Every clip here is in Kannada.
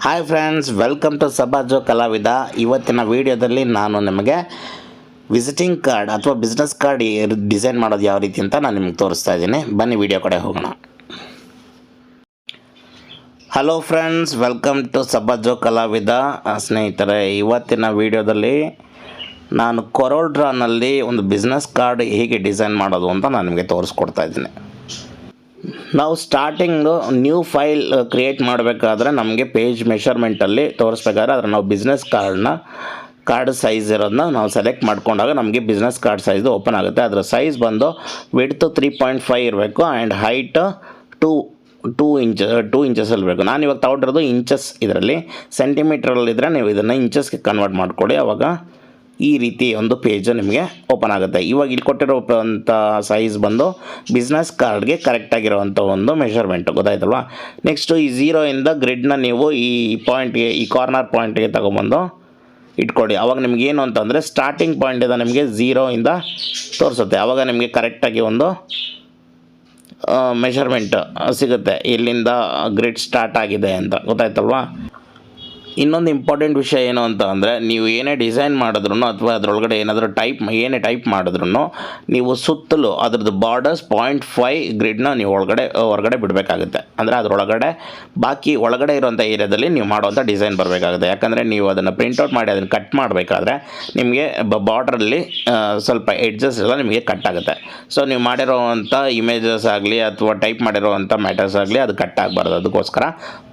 ಹಾಯ್ ಫ್ರೆಂಡ್ಸ್, ವೆಲ್ಕಮ್ ಟು ಸಬಾಜೋ ಕಲಾವಿದ. ಇವತ್ತಿನ ವಿಡಿಯೋದಲ್ಲಿ ನಾನು ನಿಮಗೆ ವಿಸಿಟಿಂಗ್ ಕಾರ್ಡ್ ಅಥವಾ ಬಿಸ್ನೆಸ್ ಕಾರ್ಡ್ ಡಿಸೈನ್ ಮಾಡೋದು ಯಾವ ರೀತಿ ಅಂತ ನಾನು ನಿಮಗೆ ತೋರಿಸ್ತಾ ಇದ್ದೀನಿ. ಬನ್ನಿ ವಿಡಿಯೋ ಕಡೆ ಹೋಗೋಣ. ಹಲೋ ಫ್ರೆಂಡ್ಸ್, ವೆಲ್ಕಮ್ ಟು ಸಬಾಜೋ ಕಲಾವಿದ. ಸ್ನೇಹಿತರೆ, ಇವತ್ತಿನ ವಿಡಿಯೋದಲ್ಲಿ ನಾನು ಕೊರೋಲ್ ಡ್ರಾನಲ್ಲಿ ಒಂದು ಬಿಸ್ನೆಸ್ ಕಾರ್ಡ್ ಹೇಗೆ ಡಿಸೈನ್ ಮಾಡೋದು ಅಂತ ನಾನು ನಿಮಗೆ ತೋರಿಸ್ಕೊಡ್ತಾ ಇದ್ದೀನಿ. ನಾವು ಸ್ಟಾರ್ಟಿಂಗು ನ್ಯೂ ಫೈಲ್ ಕ್ರಿಯೇಟ್ ಮಾಡಬೇಕಾದ್ರೆ ನಮಗೆ ಪೇಜ್ ಮೆಷರ್ಮೆಂಟಲ್ಲಿ ತೋರಿಸ್ಬೇಕಾದ್ರೆ ಅದರ ನಾವು ಬಿಸ್ನೆಸ್ ಕಾರ್ಡ್ ಸೈಜ್ ಇರೋದನ್ನ ನಾವು ಸೆಲೆಕ್ಟ್ ಮಾಡ್ಕೊಂಡಾಗ ನಮಗೆ ಬಿಸ್ನೆಸ್ ಕಾರ್ಡ್ ಸೈಜು ಓಪನ್ ಆಗುತ್ತೆ. ಅದರ ಸೈಜ್ ಬಂದು ವಿಡ್ತ್ 3.5 ಇರಬೇಕು ಆ್ಯಂಡ್ ಹೈಟ್ 2 ಇಂಚಸ್ ಇರಬೇಕು. ನಾನು ಇವಾಗ ತಗೊಂಡಿರೋದು ಇಂಚಸ್, ಇದರಲ್ಲಿ ಸೆಂಟಿಮೀಟ್ರಲ್ಲಿದ್ದರೆ ನೀವು ಇದನ್ನು ಇಂಚಸ್ಗೆ ಕನ್ವರ್ಟ್ ಮಾಡಿಕೊಡಿ. ಆವಾಗ ಈ ರೀತಿ ಒಂದು ಪೇಜು ನಿಮಗೆ ಓಪನ್ ಆಗುತ್ತೆ. ಇವಾಗ ಇಲ್ಲಿ ಕೊಟ್ಟಿರೋಂಥ ಸೈಜ್ ಬಂದು ಬಿಸ್ನೆಸ್ ಕಾರ್ಡ್ಗೆ ಕರೆಕ್ಟಾಗಿರೋವಂಥ ಒಂದು ಮೆಷರ್ಮೆಂಟು, ಗೊತ್ತಾಯ್ತಲ್ವ. ನೆಕ್ಸ್ಟು ಈ 0ಇಂದ ಗ್ರಿಡ್ನ ನೀವು ಈ ಪಾಯಿಂಟ್ಗೆ, ಈ ಕಾರ್ನರ್ ಪಾಯಿಂಟ್ಗೆ ತಗೊಬಂದು ಇಟ್ಕೊಳ್ಳಿ. ಆವಾಗ ನಿಮಗೇನು ಅಂತಂದರೆ ಸ್ಟಾರ್ಟಿಂಗ್ ಪಾಯಿಂಟಿಂದ ನಿಮಗೆ 0ಇಂದ ತೋರಿಸುತ್ತೆ. ಆವಾಗ ನಿಮಗೆ ಕರೆಕ್ಟಾಗಿ ಒಂದು ಮೆಷರ್ಮೆಂಟ್ ಸಿಗುತ್ತೆ, ಇಲ್ಲಿಂದ ಗ್ರಿಡ್ ಸ್ಟಾರ್ಟ್ ಆಗಿದೆ ಅಂತ, ಗೊತ್ತಾಯ್ತಲ್ವ. ಇನ್ನೊಂದು ಇಂಪಾರ್ಟೆಂಟ್ ವಿಷಯ ಏನು ಅಂತ ಅಂದರೆ, ನೀವು ಏನೇ ಡಿಸೈನ್ ಮಾಡಿದ್ರು ಅಥವಾ ಅದರೊಳಗಡೆ ಏನಾದರೂ ಏನೇ ಟೈಪ್ ಮಾಡಿದ್ರು ನೀವು ಸುತ್ತಲೂ ಅದ್ರದ್ದು ಬಾರ್ಡರ್ಸ್ 0.5 ಗ್ರಿಡ್ನ ನೀವು ಹೊರಗಡೆ ಬಿಡಬೇಕಾಗುತ್ತೆ. ಅಂದರೆ ಅದರೊಳಗಡೆ ಬಾಕಿ ಒಳಗಡೆ ಇರೋಂಥ ಏರಿಯಾದಲ್ಲಿ ನೀವು ಮಾಡುವಂಥ ಡಿಸೈನ್ ಬರಬೇಕಾಗುತ್ತೆ. ಯಾಕಂದರೆ ನೀವು ಅದನ್ನು ಪ್ರಿಂಟೌಟ್ ಮಾಡಿ ಅದನ್ನು ಕಟ್ ಮಾಡಬೇಕಾದ್ರೆ ನಿಮಗೆ ಬಾರ್ಡ್ರಲ್ಲಿ ಸ್ವಲ್ಪ ಎಡ್ಜಸ್ ಎಲ್ಲ ನಿಮಗೆ ಕಟ್ ಆಗುತ್ತೆ. ಸೊ ನೀವು ಮಾಡಿರೋವಂಥ ಇಮೇಜಸ್ ಆಗಲಿ ಅಥವಾ ಟೈಪ್ ಮಾಡಿರೋವಂಥ ಮ್ಯಾಟರ್ಸ್ ಆಗಲಿ ಅದು ಕಟ್ ಆಗಬಾರ್ದು. ಅದಕ್ಕೋಸ್ಕರ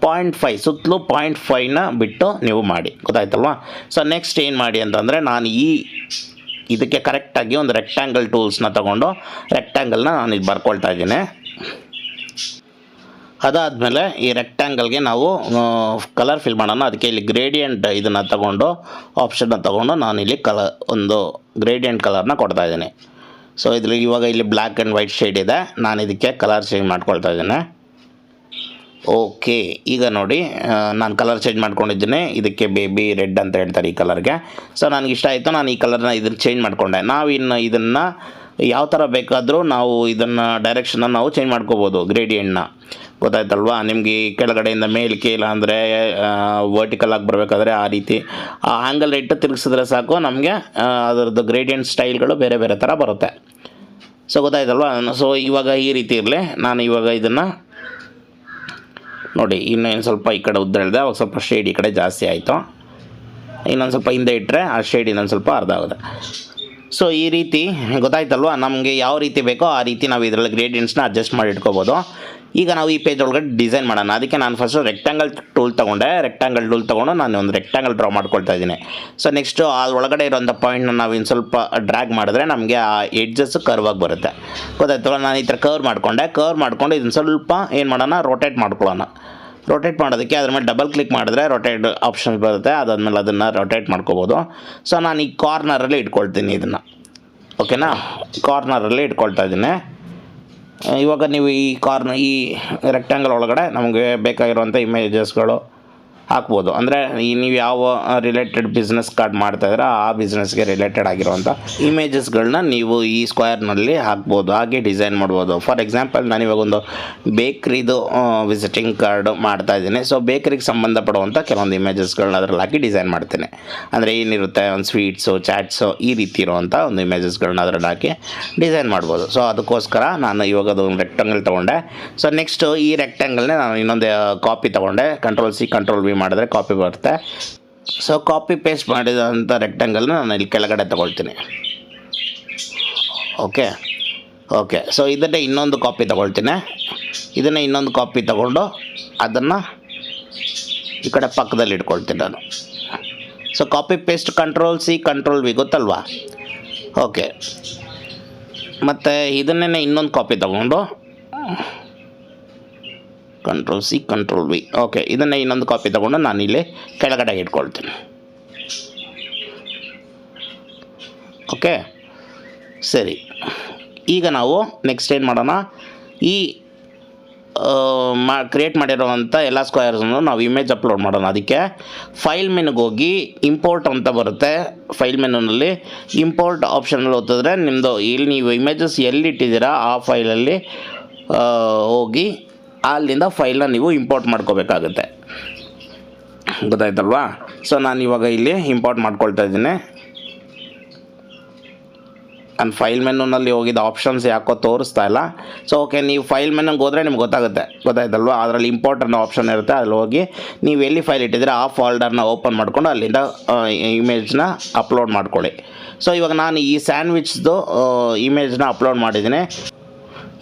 0.5 ಸುತ್ತಲೂ 0.5ನ ಬಿಟ್ಟು ನೀವು ಮಾಡಿ, ಗೊತ್ತಾಯ್ತಲ್ವಾ. ಸೊ ನೆಕ್ಸ್ಟ್ ಏನು ಮಾಡಿ ಅಂತಂದರೆ, ನಾನು ಇದಕ್ಕೆ ಕರೆಕ್ಟಾಗಿ ಒಂದು ರೆಕ್ಟ್ಯಾಂಗಲ್ ಟೂಲ್ಸ್ನ ತೊಗೊಂಡು ರೆಕ್ಟ್ಯಾಂಗಲ್ನ ನಾನು ಇದು ಬರ್ಕೊಳ್ತಾ ಇದ್ದೀನಿ. ಅದಾದಮೇಲೆ ಈ ರೆಕ್ಟ್ಯಾಂಗಲ್ಗೆ ನಾವು ಕಲರ್ ಫಿಲ್ ಮಾಡೋಣ. ಅದಕ್ಕೆ ಇಲ್ಲಿ ಗ್ರೇಡಿಯಂಟ್ ಇದನ್ನು ತಗೊಂಡು ಆಪ್ಷನ್ನ ತೊಗೊಂಡು ನಾನು ಇಲ್ಲಿ ಒಂದು ಗ್ರೇಡಿಯಂಟ್ ಕಲರ್ನ ಕೊಡ್ತಾ ಇದ್ದೀನಿ. ಸೊ ಇದ್ರಲ್ಲಿ ಇವಾಗ ಇಲ್ಲಿ ಬ್ಲ್ಯಾಕ್ ಆ್ಯಂಡ್ ವೈಟ್ ಶೇಡ್ ಇದೆ, ನಾನು ಇದಕ್ಕೆ ಕಲರ್ ಚೇಂಜ್ ಮಾಡ್ಕೊಳ್ತಾ ಇದ್ದೀನಿ. ಓಕೆ, ಈಗ ನೋಡಿ ನಾನು ಕಲರ್ ಚೇಂಜ್ ಮಾಡ್ಕೊಂಡಿದ್ದೀನಿ. ಇದಕ್ಕೆ ಬೇಬಿ ರೆಡ್ ಅಂತ ಹೇಳ್ತಾರೆ ಈ ಕಲರ್ಗೆ. ಸೊ ನನಗೆ ಇಷ್ಟ ಆಯಿತು, ನಾನು ಈ ಕಲರ್ನ ಇದನ್ನು ಚೇಂಜ್ ಮಾಡಿಕೊಂಡೆ. ನಾವಿನ್ನು ಇದನ್ನು ಯಾವ ಥರ ಬೇಕಾದರೂ ನಾವು ಇದನ್ನು ಡೈರೆಕ್ಷನ್ನ ನಾವು ಚೇಂಜ್ ಮಾಡ್ಕೋಬೋದು, ಗ್ರೇಡಿಯಂಟ್ನ, ಗೊತ್ತಾಯ್ತಲ್ವಾ. ನಿಮಗೆ ಕೆಳಗಡೆಯಿಂದ ಮೇಲ್ಕೆ ಇಲ್ಲ ಅಂದರೆ ವರ್ಟಿಕಲ್ ಆಗಿ ಬರಬೇಕಾದ್ರೆ ಆ ರೀತಿ ಆ ಆ್ಯಂಗಲ್ ಇಟ್ಟು ತಿರುಗಿಸಿದ್ರೆ ಸಾಕು, ನಮಗೆ ಅದರದ್ದು ಗ್ರೇಡಿಯಂಟ್ ಸ್ಟೈಲ್ಗಳು ಬೇರೆ ಬೇರೆ ಥರ ಬರುತ್ತೆ. ಸೊ ಗೊತ್ತಾಯ್ತಲ್ವಾ. ಸೊ ಇವಾಗ ಈ ರೀತಿ ಇರಲಿ. ನಾನು ಇವಾಗ ಇದನ್ನು ನೋಡಿ ಇನ್ನೇನು ಸ್ವಲ್ಪ ಈ ಕಡೆ ಉದ್ದ ಹೇಳಿದೆ, ಅವಾಗ ಸ್ವಲ್ಪ ಶೇಡ್ ಈ ಕಡೆ ಜಾಸ್ತಿ ಆಯಿತು. ಇನ್ನೊಂದು ಸ್ವಲ್ಪ ಹಿಂದೆ ಇಟ್ಟರೆ ಆ ಶೇಡ್ ಇನ್ನೊಂದು ಸ್ವಲ್ಪ ಅರ್ಧ ಆಗುತ್ತೆ. ಸೊ ಈ ರೀತಿ ಗೊತ್ತಾಯ್ತಲ್ವ. ನಮಗೆ ಯಾವ ರೀತಿ ಬೇಕೋ ಆ ರೀತಿ ನಾವು ಇದರಲ್ಲಿ ಗ್ರೇಡಿಯಂಟ್ಸ್ನ ಅಡ್ಜಸ್ಟ್ ಮಾಡಿ ಇಟ್ಕೋಬೋದು. ಈಗ ನಾವು ಈ ಪೇಜ್ ಒಳಗಡೆ ಡಿಸೈನ್ ಮಾಡೋಣ. ಅದಕ್ಕೆ ನಾನು ಫಸ್ಟು ರೆಕ್ಟ್ಯಾಂಗಲ್ ಟೂಲ್ ತೊಗೊಂಡು ನಾನು ಒಂದು ರೆಕ್ಟ್ಯಾಂಗಲ್ ಡ್ರಾ ಮಾಡ್ಕೊಳ್ತಾ ಇದ್ದೀನಿ. ಸೊ ನೆಕ್ಸ್ಟು ಆ ಒಳಗಡೆ ಇರೋಂಥ ಪಾಯಿಂಟ್ನ ನಾವು ಇನ್ನು ಸ್ವಲ್ಪ ಡ್ರ್ಯಾಗ್ ಮಾಡಿದ್ರೆ ನಮಗೆ ಆ ಎಡ್ಜಸ್ ಕರ್ವ್ ಆಗಿ ಬರುತ್ತೆ, ಗೊತ್ತಾಯ್ತಲ್ಲ. ನಾನು ಈ ಥರ ಕರ್ವ್ ಮಾಡ್ಕೊಂಡು ಇದನ್ನು ಸ್ವಲ್ಪ ಏನು ಮಾಡೋಣ, ರೋಟೇಟ್ ಮಾಡೋದಕ್ಕೆ ಅದ್ರ ಮೇಲೆ ಡಬಲ್ ಕ್ಲಿಕ್ ಮಾಡಿದ್ರೆ ರೋಟೇಟ್ ಆಪ್ಷನ್ಸ್ ಬರುತ್ತೆ. ಅದಾದಮೇಲೆ ಅದನ್ನು ರೋಟೇಟ್ ಮಾಡ್ಕೋಬೋದು. ಸೊ ನಾನು ಈ ಕಾರ್ನರಲ್ಲಿ ಇಟ್ಕೊಳ್ತೀನಿ ಇದನ್ನು, ಓಕೆನಾ. ಕಾರ್ನರಲ್ಲಿ ಇಟ್ಕೊಳ್ತಾ ಇದ್ದೀನಿ. ಇವಾಗ ನೀವು ಈ ರೆಕ್ಟ್ಯಾಂಗಲ್ ಒಳಗಡೆ ನಮಗೆ ಬೇಕಾಗಿರುವಂಥ ಇಮೇಜಸ್ಗಳು ಹಾಕ್ಬೋದು. ಅಂದರೆ ನೀವು ಯಾವ ರಿಲೇಟೆಡ್ ಬಿಸ್ನೆಸ್ ಕಾರ್ಡ್ ಮಾಡ್ತಾಯಿದ್ರೆ ಆ ಬಿಸ್ನೆಸ್ಗೆ ರಿಲೇಟೆಡ್ ಆಗಿರುವಂಥ ಇಮೇಜಸ್ಗಳನ್ನ ನೀವು ಈ ಸ್ಕ್ವೇರ್ನಲ್ಲಿ ಹಾಕ್ಬೋದು, ಹಾಗೆ ಡಿಸೈನ್ ಮಾಡ್ಬೋದು. ಫಾರ್ ಎಕ್ಸಾಂಪಲ್ ನಾನು ಇವಾಗ ಒಂದು ಬೇಕ್ರಿದು ವಿಸಿಟಿಂಗ್ ಕಾರ್ಡು ಮಾಡ್ತಾಯಿದ್ದೀನಿ. ಸೊ ಬೇಕ್ರಿಗೆ ಸಂಬಂಧಪಡುವಂಥ ಕೆಲವೊಂದು ಇಮೇಜಸ್ಗಳನ್ನ ಅದರಲ್ಲಿ ಹಾಕಿ ಡಿಸೈನ್ ಮಾಡ್ತೀನಿ. ಅಂದರೆ ಏನಿರುತ್ತೆ, ಒಂದು ಸ್ವೀಟ್ಸು, ಚಾಟ್ಸು, ಈ ರೀತಿ ಇರುವಂಥ ಒಂದು ಇಮೇಜಸ್ಗಳನ್ನ ಅದರಲ್ಲಿ ಹಾಕಿ ಡಿಸೈನ್ ಮಾಡ್ಬೋದು. ಸೊ ಅದಕ್ಕೋಸ್ಕರ ನಾನು ಇವಾಗ ಅದೊಂದು ರೆಕ್ಟ್ಯಾಂಗಲ್ ತೊಗೊಂಡೆ. ಸೊ ನೆಕ್ಸ್ಟು ಈ ರೆಕ್ಟ್ಯಾಂಗಲ್ನೇ ನಾನು ಇನ್ನೊಂದು ಕಾಪಿ ತೊಗೊಂಡೆ. Ctrl+C Ctrl+V ಮಾಡಿದ್ರೆ ಕಾಪಿ ಬರುತ್ತೆ. ಸೊ ಕಾಪಿ ಪೇಸ್ಟ್ ಮಾಡಿದಂಥ ರೆಕ್ಟ್ಯಾಂಗಲ್ನ ನಾನು ಇಲ್ಲಿ ಕೆಳಗಡೆ ತಗೊಳ್ತೀನಿ. ಓಕೆ. ಸೊ ಇದನ್ನೇ ಇನ್ನೊಂದು ಕಾಪಿ ತಗೊಳ್ತೀನಿ. ಇದನ್ನೇ ಇನ್ನೊಂದು ಕಾಪಿ ತಗೊಂಡು ಅದನ್ನು ಈ ಕಡೆ ಪಕ್ಕದಲ್ಲಿ ಇಟ್ಕೊಳ್ತೀನಿ ನಾನು. So copy paste Ctrl+C Ctrl+V ಗೊತ್ತಲ್ವಾ. ಓಕೆ, ಮತ್ತು ಇದನ್ನೇ ಇನ್ನೊಂದು ಕಾಪಿ ತಗೊಂಡು Ctrl+C Ctrl+V. ಓಕೆ, ಇದನ್ನು ಇನ್ನೊಂದು ಕಾಪಿ ತೊಗೊಂಡು ನಾನು ಇಲ್ಲಿ ಕೆಳಗಡೆ ಇಟ್ಕೊಳ್ತೀನಿ. ಓಕೆ, ಸರಿ. ಈಗ ನಾವು ನೆಕ್ಸ್ಟ್ ಏನು ಮಾಡೋಣ, ಈ ಕ್ರಿಯೇಟ್ ಮಾಡಿರೋವಂಥ ಎಲ್ಲ ಸ್ಕ್ವೇರ್ಸನ್ನು ನಾವು ಇಮೇಜ್ ಅಪ್ಲೋಡ್ ಮಾಡೋಣ. ಅದಕ್ಕೆ ಫೈಲ್ ಮೆನುಗೆ ಹೋಗಿ ಇಂಪೋರ್ಟ್ ಅಂತ ಬರುತ್ತೆ. ಫೈಲ್ ಮೆನುನಲ್ಲಿ ಇಂಪೋರ್ಟ್ ಆಪ್ಷನಲ್ಲಿ ಓದಿದ್ರೆ ನಿಮ್ಮದು ಇಲ್ಲಿ ನೀವು ಇಮೇಜಸ್ ಎಲ್ಲಿಟ್ಟಿದ್ದೀರಾ ಆ ಫೈಲಲ್ಲಿ ಹೋಗಿ ಅಲ್ಲಿಂದ ಫೈಲ್ನ ನೀವು ಇಂಪೋರ್ಟ್ ಮಾಡ್ಕೋಬೇಕಾಗುತ್ತೆ. ಗೊತ್ತಾಯ್ತಲ್ವಾ? ಸೊ ನಾನು ಇವಾಗ ಇಲ್ಲಿ ಇಂಪೋರ್ಟ್ ಮಾಡ್ಕೊಳ್ತಾ ಇದ್ದೀನಿ. ನಾನು ಫೈಲ್ ಮೆನುನಲ್ಲಿ ಹೋಗಿದ್ದ ಆಪ್ಷನ್ಸ್ ಯಾಕೋ ತೋರಿಸ್ತಾ ಇಲ್ಲ. ಸೊ ಓಕೆ, ನೀವು ಫೈಲ್ ಮೆನುಗೆ ಹೋದರೆ ನಿಮ್ಗೆ ಗೊತ್ತಾಯ್ತಲ್ವ? ಅದರಲ್ಲಿ ಇಂಪೋರ್ಟ್ ಅನ್ನೋ ಆಪ್ಷನ್ ಇರುತ್ತೆ. ಅಲ್ಲಿ ಹೋಗಿ ನೀವು ಎಲ್ಲಿ ಫೈಲ್ ಇಟ್ಟಿದ್ರೆ ಆ ಫೋಲ್ಡರ್ನ ಓಪನ್ ಮಾಡ್ಕೊಂಡು ಅಲ್ಲಿಂದ ಇಮೇಜ್ನ ಅಪ್ಲೋಡ್ ಮಾಡ್ಕೊಳ್ಳಿ. ಸೊ ಇವಾಗ ನಾನು ಈ ಸ್ಯಾಂಡ್ವಿಚ್ದು ಇಮೇಜ್ನ ಅಪ್ಲೋಡ್ ಮಾಡಿದ್ದೀನಿ.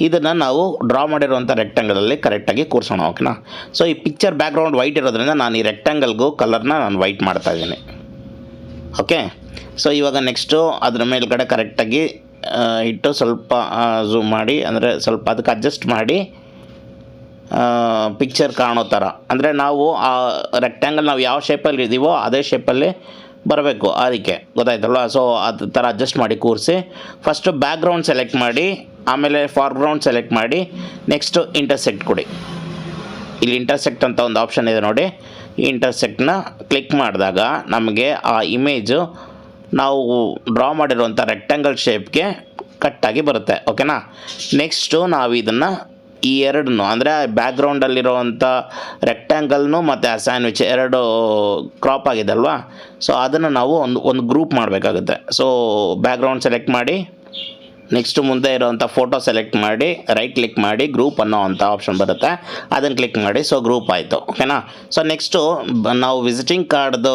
ಇದನ್ನು ನಾವು ಡ್ರಾ ಮಾಡಿರುವಂಥ ರೆಕ್ಟ್ಯಾಂಗಲಲ್ಲಿ ಕರೆಕ್ಟಾಗಿ ಕೂರಿಸೋಣ, ಓಕೆನಾ? ಸೊ ಈ ಪಿಕ್ಚರ್ ಬ್ಯಾಕ್ಗ್ರೌಂಡ್ ವೈಟ್ ಇರೋದ್ರಿಂದ ನಾನು ಈ ರೆಕ್ಟ್ಯಾಂಗಲ್ಗೂ ಕಲರ್ನ ನಾನು ವೈಟ್ ಮಾಡ್ತಾಯಿದ್ದೀನಿ. ಓಕೆ, ಸೊ ಇವಾಗ ನೆಕ್ಸ್ಟು ಅದ್ರ ಮೇಲ್ಗಡೆ ಕರೆಕ್ಟಾಗಿ ಇಟ್ಟು ಸ್ವಲ್ಪ ಝೂಮ್ ಮಾಡಿ, ಅಂದರೆ ಸ್ವಲ್ಪ ಅದಕ್ಕೆ ಅಡ್ಜಸ್ಟ್ ಮಾಡಿ ಪಿಕ್ಚರ್ ಕಾಣೋ ಥರ, ಅಂದರೆ ನಾವು ಆ ರೆಕ್ಟ್ಯಾಂಗಲ್ ನಾವು ಯಾವ ಶೇಪಲ್ಲಿ ಇದ್ದೀವೋ ಅದೇ ಶೇಪಲ್ಲಿ ಬರಬೇಕು, ಅದಕ್ಕೆ ಗೊತ್ತಾಯ್ತಲ್ವ? ಸೊ ಅದು ಥರ ಅಡ್ಜಸ್ಟ್ ಮಾಡಿ ಕೂರಿಸಿ ಫಸ್ಟು ಬ್ಯಾಕ್ಗ್ರೌಂಡ್ ಸೆಲೆಕ್ಟ್ ಮಾಡಿ, ಆಮೇಲೆ ಫಾರ್ಗ್ರೌಂಡ್ ಸೆಲೆಕ್ಟ್ ಮಾಡಿ, ನೆಕ್ಸ್ಟು ಇಂಟರ್ಸೆಕ್ಟ್ ಕೊಡಿ. ಇಲ್ಲಿ ಇಂಟರ್ಸೆಕ್ಟ್ ಅಂತ ಒಂದು ಆಪ್ಷನ್ ಇದೆ ನೋಡಿ. ಈ ಇಂಟರ್ಸೆಕ್ಟ್ನ ಕ್ಲಿಕ್ ಮಾಡಿದಾಗ ನಮಗೆ ಆ ಇಮೇಜು ನಾವು ಡ್ರಾ ಮಾಡಿರುವಂಥ ರೆಕ್ಟ್ಯಾಂಗಲ್ ಶೇಪ್ಗೆ ಕಟ್ಟಾಗಿ ಬರುತ್ತೆ, ಓಕೆನಾ? ನೆಕ್ಸ್ಟು ನಾವು ಇದನ್ನು ಈ ಎರಡನ್ನೂ, ಅಂದರೆ ಬ್ಯಾಕ್ಗ್ರೌಂಡಲ್ಲಿರೋವಂಥ ರೆಕ್ಟ್ಯಾಂಗಲ್ನು ಮತ್ತು ಆ ಸ್ಯಾಂಡ್ವಿಚ್ ಎರಡು ಕ್ರಾಪ್ ಆಗಿದೆ ಅಲ್ವಾ? ಸೊ ಅದನ್ನು ನಾವು ಒಂದು ಗ್ರೂಪ್ ಮಾಡಬೇಕಾಗುತ್ತೆ. ಸೊ ಬ್ಯಾಕ್ಗ್ರೌಂಡ್ ಸೆಲೆಕ್ಟ್ ಮಾಡಿ, ನೆಕ್ಸ್ಟು ಮುಂದೆ ಇರೋವಂಥ ಫೋಟೋ ಸೆಲೆಕ್ಟ್ ಮಾಡಿ, ರೈಟ್ ಕ್ಲಿಕ್ ಮಾಡಿ, ಗ್ರೂಪ್ ಅನ್ನೋ ಅಂಥ ಆಪ್ಷನ್ ಬರುತ್ತೆ, ಅದನ್ನು ಕ್ಲಿಕ್ ಮಾಡಿ. ಸೊ ಗ್ರೂಪ್ ಆಯಿತು, ಓಕೆನಾ? ಸೊ ನೆಕ್ಸ್ಟು ನಾವು ವಿಸಿಟಿಂಗ್ ಕಾರ್ಡ್ದು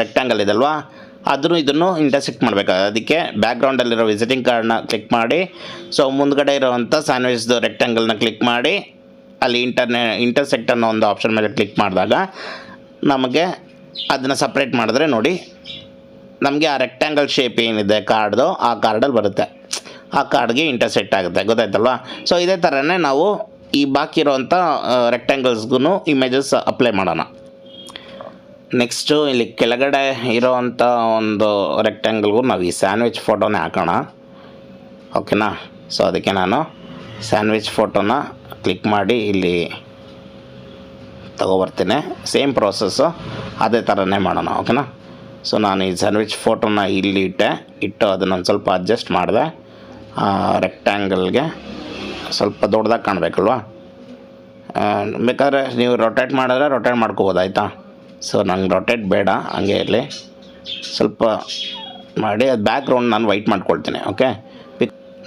ರೆಕ್ಟ್ಯಾಂಗಲ್ ಇದಲ್ವಾ, ಇದನ್ನು ಇಂಟರ್ಸೆಕ್ಟ್ ಮಾಡಬೇಕಾಗುತ್ತೆ. ಅದಕ್ಕೆ ಬ್ಯಾಕ್ಗ್ರೌಂಡಲ್ಲಿರೋ ವಿಸಿಟಿಂಗ್ ಕಾರ್ಡ್ನ ಕ್ಲಿಕ್ ಮಾಡಿ, ಸೊ ಮುಂದ್ಗಡೆ ಇರೋವಂಥ ಸ್ಯಾಂಡ್ವಿಚ್ದು ರೆಕ್ಟ್ಯಾಂಗಲ್ನ ಕ್ಲಿಕ್ ಮಾಡಿ, ಅಲ್ಲಿ ಇಂಟರ್ಸೆಕ್ಟ್ ಅನ್ನೋ ಒಂದು ಆಪ್ಷನ್ ಮೇಲೆ ಕ್ಲಿಕ್ ಮಾಡಿದಾಗ ನಮಗೆ ಅದನ್ನು ಸಪ್ರೇಟ್ ಮಾಡಿದ್ರೆ ನೋಡಿ, ನಮಗೆ ಆ ರೆಕ್ಟ್ಯಾಂಗಲ್ ಶೇಪ್ ಏನಿದೆ ಕಾರ್ಡ್ದು, ಆ ಕಾರ್ಡಲ್ಲಿ ಬರುತ್ತೆ, ಆ ಕಾರ್ಡ್ಗೆ ಇಂಟರ್ಸೆಕ್ಟ್ ಆಗುತ್ತೆ, ಗೊತ್ತಾಯ್ತಲ್ವಾ? ಸೊ ಇದೇ ಥರನೇ ನಾವು ಈ ಬಾಕಿ ಇರೋವಂಥ ರೆಕ್ಟ್ಯಾಂಗಲ್ಸ್ಗೂ ಇಮೇಜಸ್ ಅಪ್ಲೈ ಮಾಡೋಣ. ನೆಕ್ಸ್ಟು ಇಲ್ಲಿ ಕೆಳಗಡೆ ಇರೋವಂಥ ಒಂದು ರೆಕ್ಟ್ಯಾಂಗಲ್ಗೂ ನಾವು ಈ ಸ್ಯಾಂಡ್ವಿಚ್ ಫೋಟೋನೇ ಹಾಕೋಣ, ಓಕೆನಾ? ಸೊ ಅದಕ್ಕೆ ನಾನು ಸ್ಯಾಂಡ್ವಿಚ್ ಫೋಟೋನ ಕ್ಲಿಕ್ ಮಾಡಿ ಇಲ್ಲಿ ತಗೊಬರ್ತೀನಿ. ಸೇಮ್ ಪ್ರೋಸೆಸ್ಸು ಅದೇ ಥರನೇ ಮಾಡೋಣ, ಓಕೆನಾ? ಸೊ ನಾನು ಈ ಸ್ಯಾಂಡ್ವಿಚ್ ಫೋಟೋನ ಇಲ್ಲಿ ಇಟ್ಟು ಅದನ್ನೊಂದು ಸ್ವಲ್ಪ ಅಡ್ಜಸ್ಟ್ ಮಾಡಿದೆ. ರೆಕ್ಟ್ಯಾಂಗಲ್ಗೆ ಸ್ವಲ್ಪ ದೊಡ್ಡದಾಗಿ ಕಾಣಬೇಕಲ್ವ? ಬೇಕಾದ್ರೆ ನೀವು ರೊಟೇಟ್ ಮಾಡಿದ್ರೆ ರೊಟೇಟ್ ಮಾಡ್ಕೋಬೋದು, ಆಯಿತಾ? ಸೊ ನಂಗೆ ರೊಟೇಟ್ ಬೇಡ, ಹಂಗೆ ಇರಲಿ. ಸ್ವಲ್ಪ ಮಾಡಿ ಅದು ಬ್ಯಾಕ್ಗ್ರೌಂಡ್ ನಾನು ವೈಟ್ ಮಾಡ್ಕೊಳ್ತೀನಿ, okay?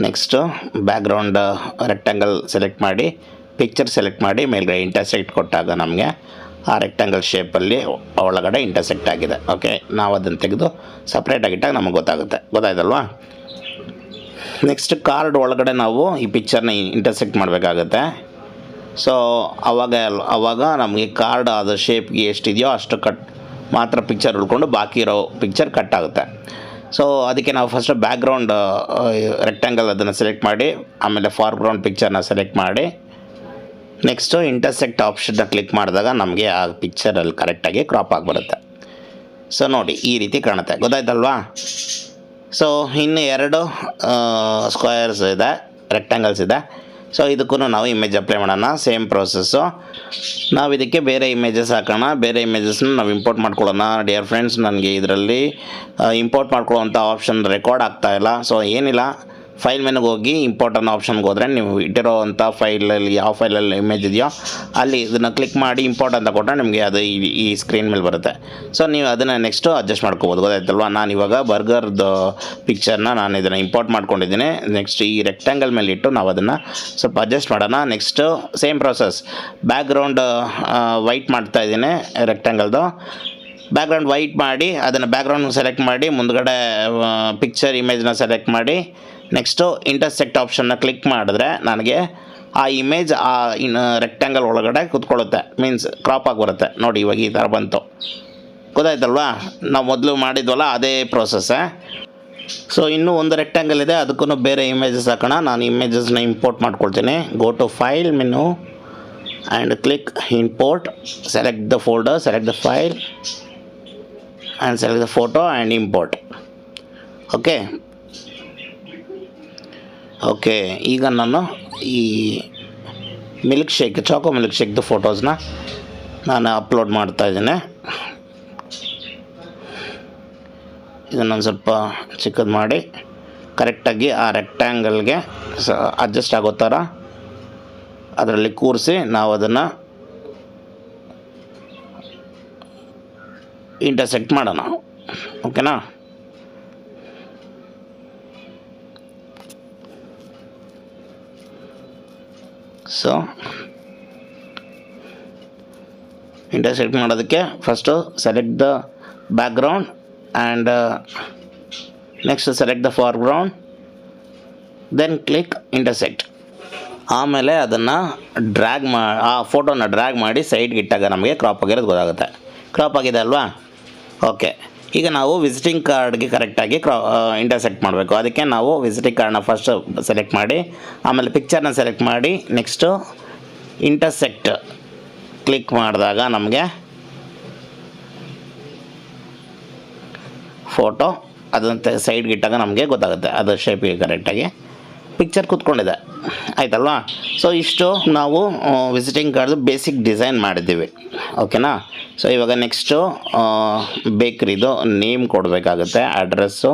Next background rectangle select ಮಾಡಿ, ಪಿಕ್ಚರ್ ಸೆಲೆಕ್ಟ್ ಮಾಡಿ, ಮೇಲ್ಗಡೆ ಇಂಟರ್ಸೆಕ್ಟ್ ಕೊಟ್ಟಾಗ ನಮಗೆ ಆ ರೆಕ್ಟ್ಯಾಂಗಲ್ ಶೇಪಲ್ಲಿ ಒಳಗಡೆ ಇಂಟರ್ಸೆಕ್ಟ್ ಆಗಿದೆ, ಓಕೆ? ನಾವು ಅದನ್ನು ತೆಗೆದು ಸಪ್ರೇಟಾಗಿಟ್ಟಾಗ ನಮಗೆ ಗೊತ್ತಾಯ್ತಲ್ವಾ? ನೆಕ್ಸ್ಟ್ ಕಾರ್ಡ್ ಒಳಗಡೆ ನಾವು ಈ ಪಿಕ್ಚರ್ನ ಇಂಟರ್ಸೆಕ್ಟ್ ಮಾಡಬೇಕಾಗತ್ತೆ. ಸೊ ಆವಾಗ ನಮಗೆ ಕಾರ್ಡ್ ಆದ ಶೇಪ್ಗೆ ಎಷ್ಟಿದೆಯೋ ಅಷ್ಟು ಮಾತ್ರ ಪಿಕ್ಚರ್ ಉಳ್ಕೊಂಡು ಬಾಕಿ ಇರೋ ಪಿಕ್ಚರ್ ಕಟ್ ಆಗುತ್ತೆ. ಸೊ ಅದಕ್ಕೆ ನಾವು ಫಸ್ಟ್ ಬ್ಯಾಕ್ಗ್ರೌಂಡ್ ರೆಕ್ಟ್ಯಾಂಗಲ್ ಅದನ್ನು ಸೆಲೆಕ್ಟ್ ಮಾಡಿ, ಆಮೇಲೆ ಫಾರ್ಗ್ರೌಂಡ್ ಪಿಕ್ಚರ್ನ ಸೆಲೆಕ್ಟ್ ಮಾಡಿ, ನೆಕ್ಸ್ಟು ಇಂಟರ್ಸೆಕ್ಟ್ ಆಪ್ಷನ್ನ ಕ್ಲಿಕ್ ಮಾಡಿದಾಗ ನಮಗೆ ಆ ಪಿಕ್ಚರಲ್ಲಿ ಕರೆಕ್ಟಾಗಿ ಕ್ರಾಪ್ ಆಗಿಬರುತ್ತೆ. ಸೊ ನೋಡಿ, ಈ ರೀತಿ ಕಾಣುತ್ತೆ, ಗೊತ್ತಾಯ್ತಲ್ವಾ? ಸೊ ಇನ್ನು ಎರಡು ಸ್ಕ್ವೇರ್ಸ್ ಇದೆ, ರೆಕ್ಟ್ಯಾಂಗಲ್ಸ್ ಇದೆ. ಸೊ ಇದಕ್ಕೂ ನಾವು ಇಮೇಜ್ ಅಪ್ಲೈ ಮಾಡೋಣ, ಸೇಮ್ ಪ್ರೋಸೆಸ್ಸು. ನಾವು ಇದಕ್ಕೆ ಬೇರೆ ಇಮೇಜಸ್ ಹಾಕೋಣ, ಬೇರೆ ಇಮೇಜಸ್ನ ನಾವು ಇಂಪೋರ್ಟ್ ಮಾಡ್ಕೊಳ್ಳೋಣ. ಡಿಯರ್ ಫ್ರೆಂಡ್ಸ್, ನನಗೆ ಇದರಲ್ಲಿ ಇಂಪೋರ್ಟ್ ಮಾಡ್ಕೊಳ್ಳೋವಂಥ ಆಪ್ಷನ್ ರೆಕಾರ್ಡ್ ಆಗ್ತಾಯಿಲ್ಲ. ಸೊ ಏನಿಲ್ಲ, ಫೈಲ್ ಮೆನುಗೆ ಹೋಗಿ ಇಂಪೋರ್ಟ್ ಅನ್ನೋ ಆಪ್ಷನ್ಗೆ ಹೋದರೆ ನೀವು ಇಟ್ಟಿರೋವಂಥ ಫೈಲಲ್ಲಿ ಯಾವ ಫೈಲಲ್ಲಿ ಇಮೇಜ್ ಇದೆಯೋ ಅಲ್ಲಿ ಇದನ್ನು ಕ್ಲಿಕ್ ಮಾಡಿ ಇಂಪೋರ್ಟ್ ಅಂತ ಕೊಟ್ಟರೆ ನಿಮಗೆ ಅದು ಈ ಸ್ಕ್ರೀನ್ ಮೇಲೆ ಬರುತ್ತೆ. ಸೊ ನೀವು ಅದನ್ನು ನೆಕ್ಸ್ಟು ಅಡ್ಜಸ್ಟ್ ಮಾಡ್ಕೋಬೋದು, ಗೊತ್ತಾಯ್ತಲ್ವ? ನಾನು ಇವಾಗ ಬರ್ಗರ್ದು ಪಿಕ್ಚರ್ನ ನಾನು ಇದನ್ನು ಇಂಪೋರ್ಟ್ ಮಾಡ್ಕೊಂಡಿದ್ದೀನಿ. ನೆಕ್ಸ್ಟ್ ಈ ರೆಕ್ಟ್ಯಾಂಗಲ್ ಮೇಲೆ ಇಟ್ಟು ನಾವು ಅದನ್ನು ಸ್ವಲ್ಪ ಅಡ್ಜಸ್ಟ್ ಮಾಡೋಣ. Next same process, background white ಮಾಡ್ತಾಯಿದ್ದೀನಿ ರೆಕ್ಟ್ಯಾಂಗಲ್ದು. ಬ್ಯಾಕ್ಗ್ರೌಂಡ್ ವೈಟ್ ಮಾಡಿ ಅದನ್ನು ಬ್ಯಾಕ್ಗ್ರೌಂಡ್ ಸೆಲೆಕ್ಟ್ ಮಾಡಿ, ಮುಂದ್ಗಡೆ ಪಿಕ್ಚರ್ ಇಮೇಜ್ನ ಸೆಲೆಕ್ಟ್ ಮಾಡಿ, ನೆಕ್ಸ್ಟು ಇಂಟರ್ಸೆಕ್ಟ್ ಆಪ್ಷನ್ನ ಕ್ಲಿಕ್ ಮಾಡಿದ್ರೆ ನನಗೆ ಆ ಇಮೇಜ್ ಆ ರೆಕ್ಟ್ಯಾಂಗಲ್ ಒಳಗಡೆ ಕೂತ್ಕೊಳ್ಳುತ್ತೆ, ಮೀನ್ಸ್ ಕ್ರಾಪ್ ಆಗಿ ಬರುತ್ತೆ. ನೋಡಿ, ಇವಾಗ ಈ ಥರ ಬಂತು, ಗೊತ್ತಾಯ್ತಲ್ವಾ? ನಾವು ಮೊದಲು ಮಾಡಿದ್ವಲ್ಲ ಅದೇ ಪ್ರೋಸೆಸ್ಸೇ. ಸೊ ಇನ್ನೂ ಒಂದು ರೆಕ್ಟ್ಯಾಂಗಲ್ ಇದೆ, ಅದಕ್ಕೂ ಬೇರೆ ಇಮೇಜಸ್ ಹಾಕೋಣ. ನಾನು ಇಮೇಜಸ್ನ ಇಂಪೋರ್ಟ್ ಮಾಡ್ಕೊಳ್ತೀನಿ. Go to file menu and click import, select the folder, select the file and select the photo and import. Okay, ಈಗ ನಾನು ಈ ಚಾಕೋ ಮಿಲ್ಕ್ ಶೇಕ್ದು ಫೋಟೋಸ್ನ ನಾನು ಅಪ್ಲೋಡ್ ಮಾಡ್ತಾಯಿದ್ದೀನಿ. ಇದನ್ನೊಂದು ಸ್ವಲ್ಪ ಚಿಕ್ಕದು ಮಾಡಿ ಕರೆಕ್ಟಾಗಿ ಆ ರೆಕ್ಟ್ಯಾಂಗಲ್ಗೆ ಅಡ್ಜಸ್ಟ್ ಆಗೋ ಥರ ಅದರಲ್ಲಿ ಕೂರಿಸಿ ನಾವು ಅದನ್ನು ಇಂಟರ್ಸೆಕ್ಟ್ ಮಾಡೋಣ. ಓಕೆನಾ? ಸೊ ಇಂಟರ್ಸೆಕ್ಟ್ ಮಾಡೋದಕ್ಕೆ first select the background and next select the foreground, then click intersect. ಆಮೇಲೆ ಅದನ್ನು ಆ ಫೋಟೋನ ಡ್ರ್ಯಾಗ್ ಮಾಡಿ ಸೈಡ್ಗೆ ಇಟ್ಟಾಗ ನಮಗೆ ಕ್ರಾಪ್ ಆಗಿರೋದು ಗೊತ್ತಾಗುತ್ತೆ. ಕ್ರಾಪ್ ಆಗಿದೆ ಅಲ್ವಾ? ಓಕೆ. ಈಗ ನಾವು ವಿಸಿಟಿಂಗ್ ಕಾರ್ಡ್ಗೆ ಕರೆಕ್ಟಾಗಿ ಇಂಟರ್ಸೆಕ್ಟ್ ಮಾಡಬೇಕು. ಅದಕ್ಕೆ ನಾವು ವಿಸಿಟಿಂಗ್ ಕಾರ್ಡ್ನ ಫಸ್ಟ್ ಸೆಲೆಕ್ಟ್ ಮಾಡಿ, ಆಮೇಲೆ ಪಿಕ್ಚರ್ನ ಸೆಲೆಕ್ಟ್ ಮಾಡಿ, ನೆಕ್ಸ್ಟು ಇಂಟರ್ಸೆಕ್ಟ್ ಕ್ಲಿಕ್ ಮಾಡಿದಾಗ ನಮಗೆ ಫೋಟೋ ಅದಂತೆ ಸೈಡ್ಗೆ ಇಟ್ಟಾಗ ನಮಗೆ ಗೊತ್ತಾಗುತ್ತೆ ಅದು ಶೇಪಿಗೆ ಕರೆಕ್ಟಾಗಿ ಪಿಕ್ಚರ್ ಕೂತ್ಕೊಂಡಿದೆ. ಆಯ್ತಲ್ವಾ? ಸೊ ಇಷ್ಟು ನಾವು ವಿಸಿಟಿಂಗ್ ಕಾರ್ಡ್ದು ಬೇಸಿಕ್ ಡಿಸೈನ್ ಮಾಡಿದ್ದೀವಿ. ಓಕೆನಾ? ಸೊ ಇವಾಗ ನೆಕ್ಸ್ಟು ಬೇಕ್ರಿದು ನೇಮ್ ಕೊಡಬೇಕಾಗುತ್ತೆ, ಅಡ್ರೆಸ್ಸು,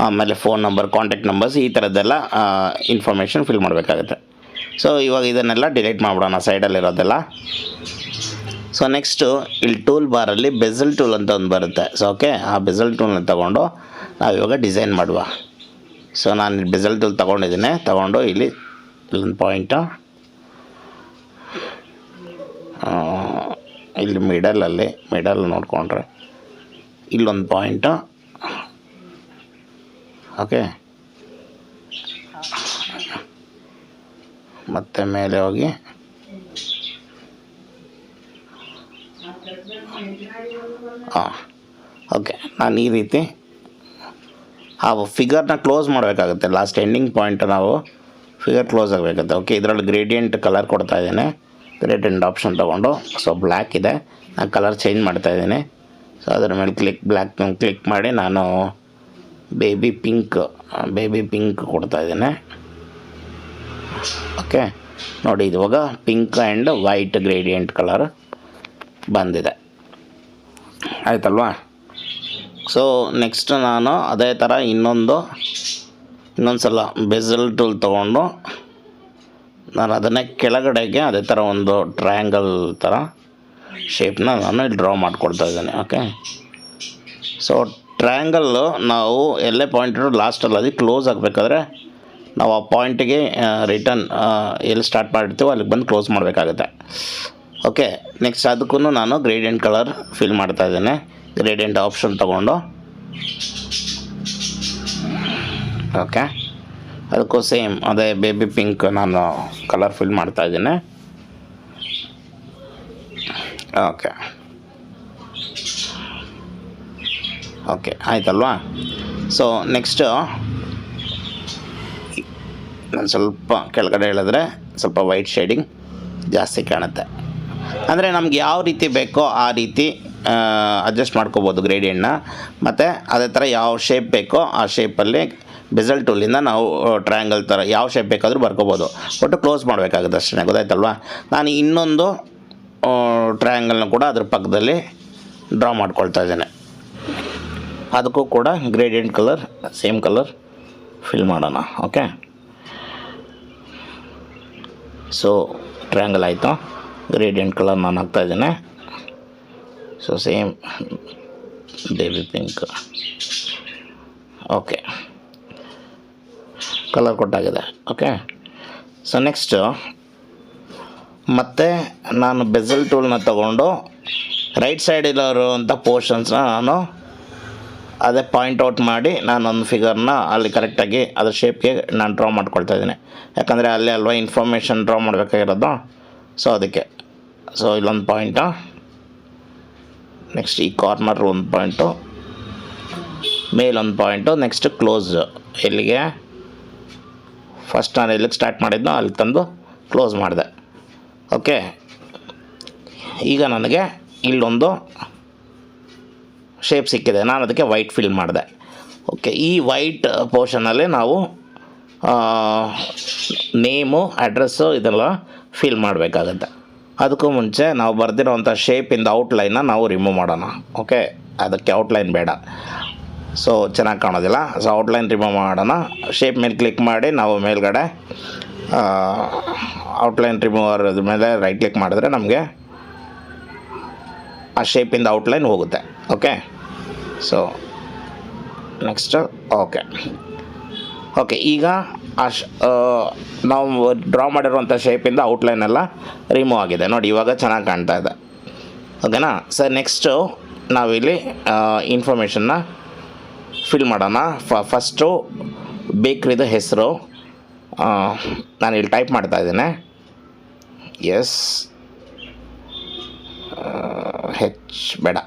ಆಮೇಲೆ ಫೋನ್ ನಂಬರ್, ಕಾಂಟ್ಯಾಕ್ಟ್ ನಂಬರ್ಸ್, ಈ ಥರದ್ದೆಲ್ಲ ಇನ್ಫಾರ್ಮೇಷನ್ ಫಿಲ್ ಮಾಡಬೇಕಾಗುತ್ತೆ. ಸೊ ಇವಾಗ ಇದನ್ನೆಲ್ಲ ಡಿಲೀಟ್ ಮಾಡಿಬಿಡೋಣ, ಸೈಡಲ್ಲಿರೋದೆಲ್ಲ. ಸೊ ನೆಕ್ಸ್ಟು ಇಲ್ಲಿ ಟೂಲ್ ಬಾರಲ್ಲಿ ಬೆಸಲ್ ಟೂಲ್ ಅಂತ ಒಂದು ಬರುತ್ತೆ. ಸೊ ಓಕೆ, ಆ ಬೆಸಲ್ ಟೂಲ್ನ ತೊಗೊಂಡು ನಾವು ಇವಾಗ ಡಿಸೈನ್ ಮಾಡುವ. ಸೊ ನಾನು ಬೆಸಲ್ ಟೂಲ್ ತೊಗೊಂಡಿದ್ದೀನಿ. ತೊಗೊಂಡು ಇಲ್ಲೊಂದು ಪಾಯಿಂಟು, ಇಲ್ಲಿ ಮಿಡಲ್ ನೋಡಿಕೊಂಡ್ರೆ ಇಲ್ಲೊಂದು ಪಾಯಿಂಟು. ಓಕೆ, ಮತ್ತೆ ಮೇಲೆ ಹೋಗಿ ಓಕೆ, ನಾನು ಈ ರೀತಿ ಆ ಫಿಗರ್ನ ಕ್ಲೋಸ್ ಮಾಡಬೇಕಾಗುತ್ತೆ. ಲಾಸ್ಟ್ ಎಂಡಿಂಗ್ ಪಾಯಿಂಟ್ ನಾವು ಫಿಗರ್ ಕ್ಲೋಸ್ ಆಗಬೇಕಾಗುತ್ತೆ. ಓಕೆ, ಇದರಲ್ಲಿ ಗ್ರೇಡಿಯಂಟ್ ಕಲರ್ ಕೊಡ್ತಾ ಇದ್ದೀನಿ. ಗ್ರೇಡಿಯಂಟ್ ಆಪ್ಷನ್ ತೊಗೊಂಡು, ಸೊ ಬ್ಲ್ಯಾಕ್ ಇದೆ, ನಾನು ಕಲರ್ ಚೇಂಜ್ ಮಾಡ್ತಾಯಿದ್ದೀನಿ. ಸೊ ಅದರ ಮೇಲೆ ಕ್ಲಿಕ್ ಮಾಡಿ ನಾನು ಬೇಬಿ ಪಿಂಕ್ ಕೊಡ್ತಾಯಿದ್ದೀನಿ. ಓಕೆ, ನೋಡಿ ಇವಾಗ pink and white gradient colour ಬಂದಿದೆ. ಆಯ್ತಲ್ವಾ? ಸೊ ನೆಕ್ಸ್ಟ್ ನಾನು ಅದೇ ಥರ ಇನ್ನೊಂದು ಸಲ ಬೆಸಲ್ ಟೂಲ್ ತೊಗೊಂಡು ನಾನು ಅದನ್ನೇ ಕೆಳಗಡೆಗೆ ಅದೇ ಥರ ಒಂದು ಟ್ರಯಾಂಗಲ್ ಥರ ಶೇಪ್ನ ನಾನು ಇಲ್ಲಿ ಡ್ರಾ ಮಾಡ್ಕೊಳ್ತಾ ಇದ್ದೇನೆ. ಓಕೆ, ಸೊ ಟ್ರಯಾಂಗಲ್ಲು ನಾವು ಎಲ್ಲೇ ಪಾಯಿಂಟ್ ಲಾಸ್ಟಲ್ಲಿ ಅದಕ್ಕೆ ಕ್ಲೋಸ್ ಆಗಬೇಕಾದ್ರೆ ನಾವು ಆ ಪಾಯಿಂಟಿಗೆ ರಿಟರ್ನ್ ಎಲ್ಲಿ ಸ್ಟಾರ್ಟ್ ಮಾಡಿರ್ತೀವೋ ಅಲ್ಲಿಗೆ ಬಂದು ಕ್ಲೋಸ್ ಮಾಡಬೇಕಾಗುತ್ತೆ. ಓಕೆ, ನೆಕ್ಸ್ಟ್ ಅದಕ್ಕೂ ನಾನು ಗ್ರೇಡಿಯಂಟ್ ಕಲರ್ ಫಿಲ್ ಮಾಡ್ತಾ ಇದ್ದೇನೆ. ಗ್ರೇಡಿಯಂಟ್ ಆಪ್ಷನ್ ತೊಗೊಂಡು, ಓಕೆ, ಅದಕ್ಕೂ ಸೇಮ್ ಅದೇ ಬೇಬಿ ಪಿಂಕ್ ನಾನು ಕಲರ್ ಫಿಲ್ ಮಾಡ್ತಾ ಇದ್ದೀನಿ. ಓಕೆ ಆಯ್ತಲ್ವಾ? ಸೊ ನೆಕ್ಸ್ಟು ನಾನು ಸ್ವಲ್ಪ ಕೆಳಗಡೆ ಹೇಳಿದ್ರೆ ಸ್ವಲ್ಪ ವೈಟ್ ಶೇಡಿಂಗ್ ಜಾಸ್ತಿ ಕಾಣುತ್ತೆ. ಅಂದರೆ ನಮ್ಗೆ ಯಾವ ರೀತಿ ಬೇಕೋ ಆ ರೀತಿ ಅಡ್ಜಸ್ಟ್ ಮಾಡ್ಕೋಬೋದು ಗ್ರೇಡಿಯಂಟ್ನ. ಮತ್ತು ಅದೇ ಥರ ಯಾವ ಶೇಪ್ ಬೇಕೋ ಆ ಶೇಪಲ್ಲಿ ಬೆಸಲ್ ಟೂಲಿಂದ ನಾವು ಟ್ರಯಾಂಗಲ್ ಥರ ಯಾವ ಶೇಪ್ ಬೇಕಾದರೂ ಬರ್ಕೋಬೋದು. ಒಟ್ಟು ಕ್ಲೋಸ್ ಮಾಡಬೇಕಾಗುತ್ತೆ ಅಷ್ಟೇ, ಗೊತ್ತಾಯ್ತಲ್ವಾ? ನಾನು ಇನ್ನೊಂದು ಟ್ರಯಾಂಗಲ್ನ ಕೂಡ ಅದ್ರ ಪಕ್ಕದಲ್ಲಿ ಡ್ರಾ ಮಾಡ್ಕೊಳ್ತಾ ಇದ್ದೇನೆ. ಅದಕ್ಕೂ ಕೂಡ gradient colour same colour fill ಮಾಡೋಣ. ಓಕೆ, ಸೊ ಟ್ರಯಾಂಗಲ್ ಆಯಿತು. ಗ್ರೇಡಿಯಂಟ್ ಕಲರ್ ನಾನು ಹಾಕ್ತಾಯಿದ್ದೇನೆ. So same baby pink. Okay, colour ಕೊಟ್ಟಾಗಿದೆ. ಓಕೆ, ಸೊ ನೆಕ್ಸ್ಟು ಮತ್ತೆ ನಾನು ಬೆಸಲ್ ಟೂಲ್ನ ತೊಗೊಂಡು ರೈಟ್ ಸೈಡಿರೋಂಥ ಪೋರ್ಷನ್ಸ್ನ ನಾನು ಅದೇ ಪಾಯಿಂಟ್ ಔಟ್ ಮಾಡಿ ನಾನೊಂದು ಫಿಗರ್ನ ಅಲ್ಲಿ ಕರೆಕ್ಟಾಗಿ ಅದ್ರ ಶೇಪ್ಗೆ ನಾನು ಡ್ರಾ ಮಾಡ್ಕೊಳ್ತಾ ಇದ್ದೀನಿ. ಯಾಕಂದರೆ ಅಲ್ಲೇ ಅಲ್ವಾ ಇನ್ಫಾರ್ಮೇಷನ್ ಡ್ರಾ ಮಾಡಬೇಕಾಗಿರೋದು. ಸೊ ಅದಕ್ಕೆ ಸೊ ಇಲ್ಲೊಂದು ಪಾಯಿಂಟು, ನೆಕ್ಸ್ಟ್ ಈ ಕಾರ್ನರ್ ಒಂದು ಪಾಯಿಂಟು, ಮೇಲೊಂದು ಪಾಯಿಂಟು, ನೆಕ್ಸ್ಟ್ ಕ್ಲೋಸ್ ಎಲ್ಲಿಗೆ ಫಸ್ಟ್ ನಾನು ಎಲ್ಲಿಗೆ ಸ್ಟಾರ್ಟ್ ಮಾಡಿದ್ನೋ ಅಲ್ಲಿ ತಂದು ಕ್ಲೋಸ್ ಮಾಡಿದೆ. ಓಕೆ, ಈಗ ನನಗೆ ಇಲ್ಲೊಂದು ಶೇಪ್ ಸಿಕ್ಕಿದೆ. ನಾನು ಅದಕ್ಕೆ ವೈಟ್ ಫಿಲ್ ಮಾಡಿದೆ. ಓಕೆ, ಈ ವೈಟ್ ಪೋರ್ಷನಲ್ಲಿ ನಾವು ನೇಮು, ಅಡ್ರೆಸ್ಸು ಇದೆಲ್ಲ ಫಿಲ್ ಮಾಡಬೇಕಾಗತ್ತೆ. ಅದಕ್ಕೂ ಮುಂಚೆ ನಾವು ಬರೆದಿರೋವಂಥ ಶೇಪಿಂದ ಔಟ್ಲೈನ್ನ ನಾವು ರಿಮೂವ್ ಮಾಡೋಣ. ಓಕೆ, ಅದಕ್ಕೆ ಔಟ್ಲೈನ್ ಬೇಡ, ಸೊ ಚೆನ್ನಾಗಿ ಕಾಣೋದಿಲ್ಲ. ಸೊ ಔಟ್ಲೈನ್ ರಿಮೂವ್ ಮಾಡೋಣ. ಶೇಪ್ ಮೇಲೆ ಕ್ಲಿಕ್ ಮಾಡಿ ನಾವು ಮೇಲ್ಗಡೆ ಔಟ್ಲೈನ್ ರಿಮೂವರ್ ಅದ್ರ ಮೇಲೆ ರೈಟ್ ಕ್ಲಿಕ್ ಮಾಡಿದ್ರೆ ನಮಗೆ ಆ ಶೇಪಿಂದ ಔಟ್ಲೈನ್ ಹೋಗುತ್ತೆ. ಓಕೆ, ಸೊ ನೆಕ್ಸ್ಟ್ ಓಕೆ ಈಗ ನಾವು ಡ್ರಾ ಮಾಡಿರುವಂಥ ಶೇಪಿಂದ ಔಟ್ಲೈನ್ ಎಲ್ಲ ರಿಮೂವ್ ಆಗಿದೆ ನೋಡಿ, ಇವಾಗ ಚೆನ್ನಾಗಿ ಕಾಣ್ತಾ ಇದೆ. ಓಕೆನಾ ಸರ್, ನೆಕ್ಸ್ಟು ನಾವಿಲ್ಲಿ ಇನ್ಫಾರ್ಮೇಷನ್ನ ಫಿಲ್ ಮಾಡೋಣ. ಫಸ್ಟು ಬೇಕ್ರಿದು ಹೆಸರು ನಾನು ಇಲ್ಲಿ ಟೈಪ್ ಮಾಡ್ತಾ ಇದ್ದೇನೆ. ಎಸ್ ಹೆಚ್ ಬೇಡ,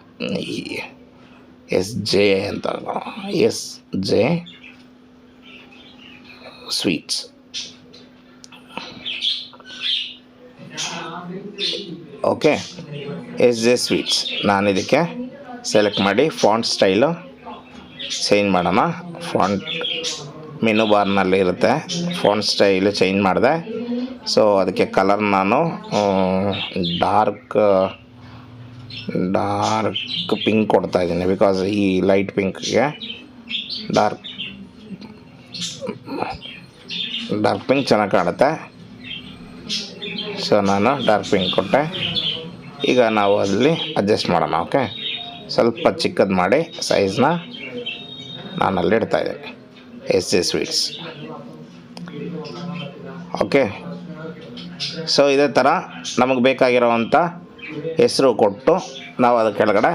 SJ ಅಂತ, SJ sweets. Okay, SJ sweets ನಾನು ಇದಕ್ಕೆ ಸೆಲೆಕ್ಟ್ ಮಾಡಿ ಫಾಂಟ್ ಸ್ಟೈಲು ಚೇಂಜ್ ಮಾಡೋಣ. ಫಾಂಟ್ ಮೆನು ಬಾರ್ನಲ್ಲಿ ಇರುತ್ತೆ, ಫಾಂಟ್ ಸ್ಟೈಲು ಚೇಂಜ್ ಮಾಡಿದೆ. ಸೊ ಅದಕ್ಕೆ ಕಲರ್ ನಾನು ಡಾರ್ಕ್ ಪಿಂಕ್ ಕೊಡ್ತಾ ಇದ್ದೀನಿ, ಬಿಕಾಸ್ ಈ ಲೈಟ್ ಪಿಂಕ್ಗೆ ಡಾರ್ಕ್ ಪಿಂಕ್ ಚೆನ್ನಾಗಿ ಕಾಣುತ್ತೆ. ಸೊ ನಾನು ಡಾರ್ಕ್ ಪಿಂಕ್ ಕೊಟ್ಟೆ. ಈಗ ನಾವು ಅಲ್ಲಿ ಅಡ್ಜಸ್ಟ್ ಮಾಡೋಣ. ಓಕೆ, ಸ್ವಲ್ಪ ಚಿಕ್ಕದು ಮಾಡಿ ಸೈಜ್ನ ನಾನು ಅಲ್ಲಿ ಇಡ್ತಾಯಿದ್ದೀನಿ, SJ ಸ್ವೀಟ್ಸ್. ಓಕೆ, ಸೊ ಇದೇ ಥರ ನಮಗೆ ಬೇಕಾಗಿರೋವಂಥ ಹೆಸರು ಕೊಟ್ಟು ನಾವು ಅದರ ಕೆಳಗಡೆ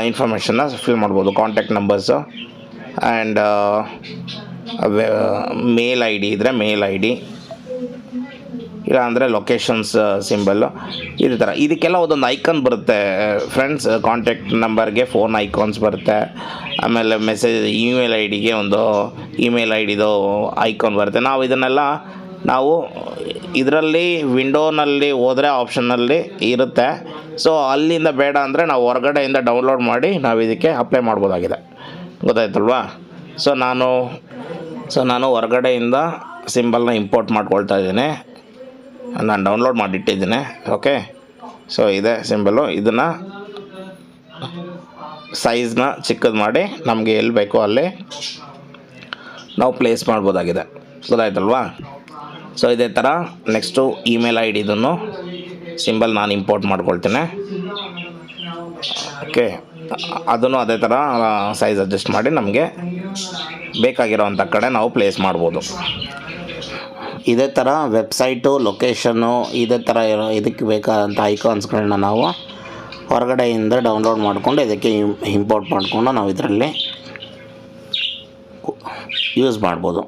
ಇನ್ಫಾರ್ಮೇಷನ್ನ ಫಿಲ್ ಮಾಡ್ಬೋದು. Contact numbers and mail ID ಇದ್ದರೆ ಮೇಲ್ ID, ಇಲ್ಲ ಅಂದರೆ ಲೊಕೇಶನ್ಸ್ ಸಿಂಬಲ್ಲು, ಇದೇ ಥರ. ಇದಕ್ಕೆಲ್ಲ ಒಂದೊಂದು ಐಕಾನ್ ಬರುತ್ತೆ ಫ್ರೆಂಡ್ಸ್. ಕಾಂಟ್ಯಾಕ್ಟ್ ನಂಬರ್ಗೆ ಫೋನ್ ಐಕಾನ್ಸ್ ಬರುತ್ತೆ, ಆಮೇಲೆ ಇಮೇಲ್ ಐಡಿಗೆ ಒಂದು ಇಮೇಲ್ ಐಡಿದು ಐಕಾನ್ ಬರುತ್ತೆ. ನಾವು ಇದನ್ನೆಲ್ಲ ಇದರಲ್ಲಿ ವಿಂಡೋನಲ್ಲಿ ಹೋದರೆ ಆಪ್ಷನ್ನಲ್ಲಿ ಇರುತ್ತೆ. ಸೊ ಅಲ್ಲಿಂದ ಬೇಡ ಅಂದರೆ ನಾವು ಹೊರಗಡೆಯಿಂದ ಡೌನ್ಲೋಡ್ ಮಾಡಿ ನಾವು ಇದಕ್ಕೆ ಅಪ್ಲೈ ಮಾಡ್ಬೋದಾಗಿದೆ, ಗೊತ್ತಾಯ್ತಲ್ವಾ? ಸೊ ನಾನು ಹೊರಗಡೆಯಿಂದ ಸಿಂಬಲ್ನ ಇಂಪೋರ್ಟ್ ಮಾಡ್ಕೊಳ್ತಾ ಇದ್ದೀನಿ, ನಾನು ಡೌನ್ಲೋಡ್ ಮಾಡಿಟ್ಟಿದ್ದೀನಿ. ಓಕೆ, ಸೊ ಇದೆ ಸಿಂಬಲ್ಲು. ಇದನ್ನು ಸೈಜ್ನ ಚಿಕ್ಕದು ಮಾಡಿ ನಮಗೆ ಎಲ್ಲಿ ಬೇಕೋ ಅಲ್ಲಿ ನಾವು ಪ್ಲೇಸ್ ಮಾಡ್ಬೋದಾಗಿದೆ, ಗೊತ್ತಾಯ್ತಲ್ವಾ? ಸೊ ಇದೇ ಥರ ನೆಕ್ಸ್ಟು ಇಮೇಲ್ ಐಡಿದನ್ನು ಸಿಂಬಲ್ ನಾನು ಇಂಪೋರ್ಟ್ ಮಾಡ್ಕೊಳ್ತೇನೆ. ಓಕೆ, ಅದನ್ನು ಅದೇ ಥರ ಸೈಜ್ ಅಡ್ಜಸ್ಟ್ ಮಾಡಿ ನಮಗೆ ಬೇಕಾಗಿರೋವಂಥ ಕಡೆ ನಾವು ಪ್ಲೇಸ್ ಮಾಡ್ಬೋದು. ಇದೇ ಥರ ವೆಬ್ಸೈಟು, ಲೊಕೇಶನ್ನು, ಇದೇ ಥರ ಇದಕ್ಕೆ ಬೇಕಾದಂಥ ಐಕಾನ್ಸ್ಗಳನ್ನ ನಾವು ಹೊರಗಡೆಯಿಂದ ಡೌನ್ಲೋಡ್ ಮಾಡಿಕೊಂಡು ಇದಕ್ಕೆ ಇಂಪೋರ್ಟ್ ಮಾಡಿಕೊಂಡು ನಾವು ಇದರಲ್ಲಿ ಯೂಸ್ ಮಾಡ್ಬೋದು.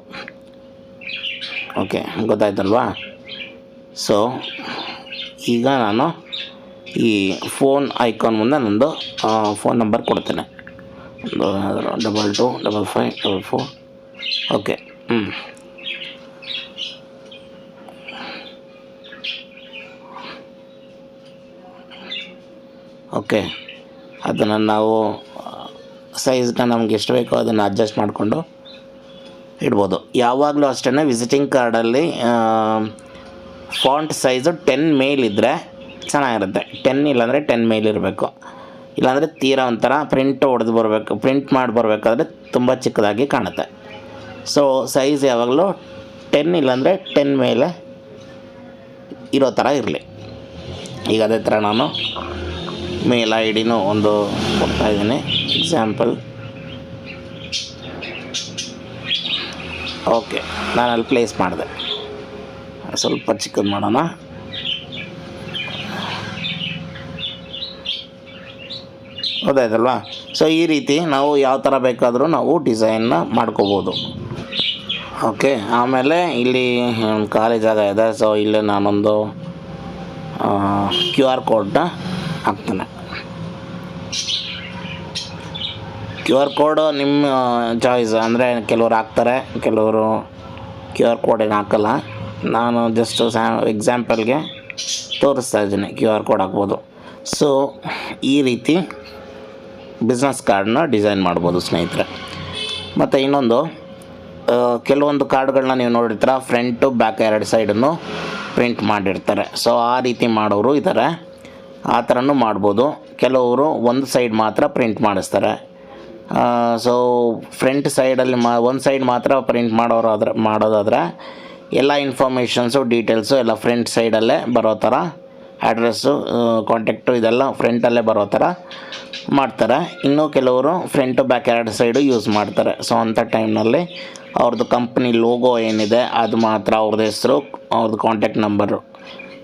ಓಕೆ, ಗೊತ್ತಾಯ್ತಲ್ವಾ? ಸೊ ಈಗ ನಾನು ಈ ಫೋನ್ ಐಕಾನ್ ಮುಂದೆ ನಂದು ಫೋನ್ ನಂಬರ್ ಕೊಡ್ತೇನೆ, 225544. ಓಕೆ, ಓಕೆ, ಅದನ್ನು ನಾವು ಸೈಜ್ನ ನಮ್ಗೆ ಎಷ್ಟು ಬೇಕೋ ಅದನ್ನು ಅಡ್ಜಸ್ಟ್ ಮಾಡಿಕೊಂಡು ಇಡ್ಬೋದು. ಯಾವಾಗಲೂ ಅಷ್ಟೇ ವಿಸಿಟಿಂಗ್ ಕಾರ್ಡಲ್ಲಿ ಫಾಂಟ್ ಸೈಜು 10 ಮೇಲಿದ್ದರೆ ಚೆನ್ನಾಗಿರುತ್ತೆ. 10 ಇಲ್ಲಾಂದರೆ 10 ಮೇಲಿರಬೇಕು, ಇಲ್ಲಾಂದರೆ ತೀರಾ ಒಂಥರ ಪ್ರಿಂಟ್ ಹೊಡೆದು ಬರಬೇಕು, ಪ್ರಿಂಟ್ ಮಾಡಿ ಬರಬೇಕಾದ್ರೆ ತುಂಬ ಚಿಕ್ಕದಾಗಿ ಕಾಣುತ್ತೆ. ಸೊ ಸೈಜ್ ಯಾವಾಗಲೂ 10 ಇಲ್ಲಾಂದರೆ 10 ಮೇಲೆ ಇರೋ ಥರ ಇರಲಿ. ಈಗ ಅದೇ ಥರ ನಾನು ಮೇಲ್ ಐಡಿನೂ ಒಂದು ಕೊಡ್ತಾಯಿದ್ದೀನಿ, ಎಕ್ಸಾಂಪಲ್. ಓಕೆ, ನಾನು ಅಲ್ಲಿ ಪ್ಲೇಸ್ ಮಾಡಿದೆ. ಸ್ವಲ್ಪ ಚಿಕ್ಕದು ಮಾಡೋಣ. ಗೊತ್ತಾಯ್ತಲ್ವಾ? ಸೊ ಈ ರೀತಿ ನಾವು ಯಾವ ಥರ ಬೇಕಾದರೂ ನಾವು ಡಿಸೈನ್ನ ಮಾಡ್ಕೋಬೋದು. ಓಕೆ, ಆಮೇಲೆ ಇಲ್ಲಿ ಖಾಲಿ ಜಾಗ ಇದೆ. ಸೊ ಇಲ್ಲಿ ನಾನೊಂದು QR ಕೋಡ್ನ ಹಾಕ್ತೇನೆ. QR ಕೋಡ್ ನಿಮ್ಮ ಚಾಯ್ಸ್, ಅಂದರೆ ಕೆಲವರು ಹಾಕ್ತಾರೆ, ಕೆಲವರು QR ಕೋಡ್ ಏನು ಹಾಕಲ್ಲ. ನಾನು ಜಸ್ಟ್ ಎಕ್ಸಾಂಪಲ್ಗೆ ತೋರಿಸ್ತಾ ಇದ್ದೀನಿ, QR ಕೋಡ್ ಹಾಕ್ಬೋದು. ಸೊ ಈ ರೀತಿ ಬಿಸ್ನೆಸ್ ಕಾರ್ಡನ್ನ ಡಿಸೈನ್ ಮಾಡ್ಬೋದು ಸ್ನೇಹಿತರೆ. ಮತ್ತು ಇನ್ನೊಂದು, ಕೆಲವೊಂದು ಕಾರ್ಡ್ಗಳನ್ನ ನೀವು ನೋಡಿರ್ತೀರ, ಫ್ರಂಟು ಬ್ಯಾಕ್ 2 ಸೈಡನ್ನು ಪ್ರಿಂಟ್ ಮಾಡಿರ್ತಾರೆ. ಸೊ ಆ ರೀತಿ ಮಾಡೋರು ಇದ್ದಾರೆ, ಆ ಥರನೂ ಮಾಡ್ಬೋದು. ಕೆಲವರು ಒಂದು ಸೈಡ್ ಮಾತ್ರ ಪ್ರಿಂಟ್ ಮಾಡಿಸ್ತಾರೆ. ಸೊ ಫ್ರಂಟ್ ಸೈಡಲ್ಲಿ ಒಂದು ಸೈಡ್ ಮಾತ್ರ ಪ್ರಿಂಟ್ ಮಾಡೋದಾದರೆ ಎಲ್ಲ ಇನ್ಫಾರ್ಮೇಷನ್ಸು, ಡೀಟೇಲ್ಸು ಎಲ್ಲ ಫ್ರಂಟ್ ಸೈಡಲ್ಲೇ ಬರೋ ಥರ ಅಡ್ರೆಸ್ಸು ಕಾಂಟ್ಯಾಕ್ಟು ಇದೆಲ್ಲ ಫ್ರಂಟಲ್ಲೇ ಬರೋ ಥರ ಮಾಡ್ತಾರೆ. ಇನ್ನೂ ಕೆಲವರು ಫ್ರಂಟು ಬ್ಯಾಕ್ ಎರಡು ಸೈಡು ಯೂಸ್ ಮಾಡ್ತಾರೆ. ಸೊ ಅಂಥ ಟೈಮ್ನಲ್ಲಿ ಅವ್ರದ್ದು ಕಂಪ್ನಿ ಲೋಗೋ ಏನಿದೆ ಅದು ಮಾತ್ರ, ಅವ್ರದ್ದು ಹೆಸರು, ಅವ್ರದ್ದು ಕಾಂಟ್ಯಾಕ್ಟ್ ನಂಬರು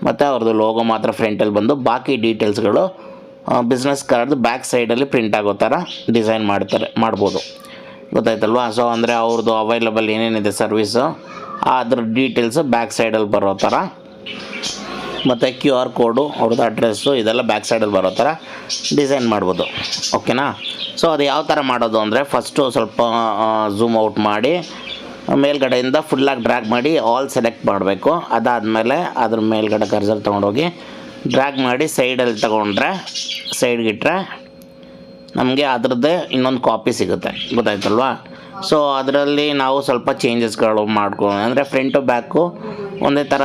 ಮತ್ತು ಅವ್ರದ್ದು ಲೋಗೋ ಮಾತ್ರ ಫ್ರಂಟಲ್ಲಿ ಬಂದು, ಬಾಕಿ ಡೀಟೇಲ್ಸ್ಗಳು ಬಿಸ್ನೆಸ್ ಕಾರ್ಡ್ದು ಬ್ಯಾಕ್ ಸೈಡಲ್ಲಿ ಪ್ರಿಂಟ್ ಆಗೋ ಥರ ಡಿಸೈನ್ ಮಾಡ್ಬೋದು. ಗೊತ್ತಾಯ್ತಲ್ವಾ? ಸೊ ಅಂದರೆ ಅವ್ರದ್ದು ಅವೈಲಬಲ್ ಏನೇನಿದೆ ಸರ್ವೀಸು ಅದ್ರ ಡೀಟೇಲ್ಸು ಬ್ಯಾಕ್ ಸೈಡಲ್ಲಿ ಬರೋ ಥರ, ಮತ್ತು QR ಕೋಡು, ಅವ್ರದ್ದು ಅಡ್ರೆಸ್ಸು ಇದೆಲ್ಲ ಬ್ಯಾಕ್ ಸೈಡಲ್ಲಿ ಬರೋ ಥರ ಡಿಸೈನ್ ಮಾಡ್ಬೋದು. ಓಕೆನಾ? ಸೊ ಅದು ಯಾವ ಥರ ಮಾಡೋದು ಅಂದರೆ, ಫಸ್ಟು ಸ್ವಲ್ಪ ಝೂಮ್ ಔಟ್ ಮಾಡಿ ಮೇಲ್ಗಡೆಯಿಂದ ಫುಲ್ಲಾಗಿ ಡ್ರ್ಯಾಗ್ ಮಾಡಿ ಆಲ್ ಸೆಲೆಕ್ಟ್ ಮಾಡಬೇಕು. ಅದಾದಮೇಲೆ ಅದ್ರ ಮೇಲ್ಗಡೆ ಕರ್ಸರ್ ತೊಗೊಂಡೋಗಿ ಡ್ರ್ಯಾಗ್ ಮಾಡಿ ಸೈಡಲ್ಲಿ ತೊಗೊಂಡ್ರೆ, ಸೈಡ್ಗಿಟ್ರೆ ನಮಗೆ ಅದರದ್ದೇ ಇನ್ನೊಂದು ಕಾಪಿ ಸಿಗುತ್ತೆ. ಗೊತ್ತಾಯ್ತಲ್ವಾ? ಸೊ ಅದರಲ್ಲಿ ನಾವು ಸ್ವಲ್ಪ ಚೇಂಜಸ್ಗಳು ಅಂದರೆ ಫ್ರಂಟು ಬ್ಯಾಕು ಒಂದೇ ಥರ